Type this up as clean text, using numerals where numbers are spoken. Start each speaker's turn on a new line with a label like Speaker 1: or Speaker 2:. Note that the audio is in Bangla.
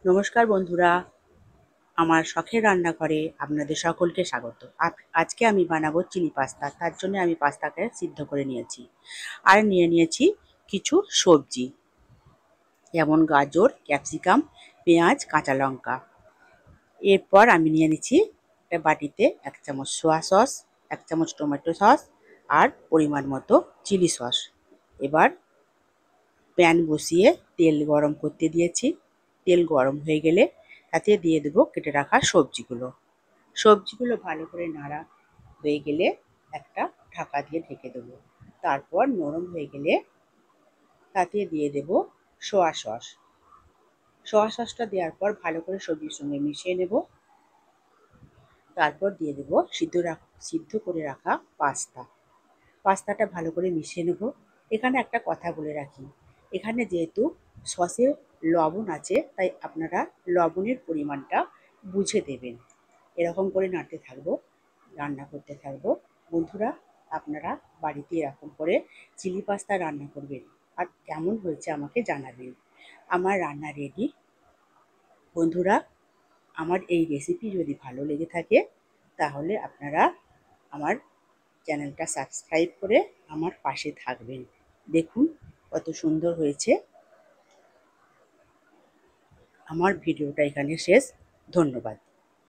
Speaker 1: নমস্কার বন্ধুরা, আমার শখের রান্নাঘরে আপনাদের সকলকে স্বাগত। আজকে আমি বানাবো চিলি পাস্তা। তার জন্য আমি পাস্তাকে সিদ্ধ করে নিয়েছি আর নিয়ে নিয়েছি কিছু সবজি, যেমন গাজর, ক্যাপসিকাম, পেঁয়াজ, কাঁচা লঙ্কা। এরপর আমি নিয়ে নিচ্ছি একটা বাটিতে 1 চামচ সোয়া সস, 1 চামচ টমেটো সস আর পরিমাণ মতো চিলি সস। এবার প্যান বসিয়ে তেল গরম করতে দিয়েছি। তেল গরম হয়ে গেলে তাতে দিয়ে দেবো কেটে রাখা সবজিগুলো। সবজিগুলো ভালো করে নাড়া হয়ে গেলে একটা ঢাকা দিয়ে ঢেকে দেবো। তারপর নরম হয়ে গেলে তাতে দিয়ে দেবো সোয়া সস। সোয়া সসটা দেওয়ার পর ভালো করে সবজির সঙ্গে মিশিয়ে নেব। তারপর দিয়ে দেবো সিদ্ধ করে রাখা পাস্তা। পাস্তাটা ভালো করে মিশিয়ে নেব। এখানে একটা কথা বলে রাখি, এখানে যেহেতু সসে লবণ আছে তাই আপনারা লবণের পরিমাণটা বুঝে দেবেন। এরকম করে নাড়তে থাকবো, রান্না করতে থাকবো। বন্ধুরা, আপনারা বাড়িতে এরকম করে চিলি পাস্তা রান্না করবেন আর কেমন হয়েছে আমাকে জানাবেন। আমার রান্না রেডি। বন্ধুরা, আমার এই রেসিপি যদি ভালো লেগে থাকে তাহলে আপনারা আমার চ্যানেলটা সাবস্ক্রাইব করে আমার পাশে থাকবেন। দেখুন কত সুন্দর হয়েছে। আমার ভিডিওটা এখানে শেষ। ধন্যবাদ।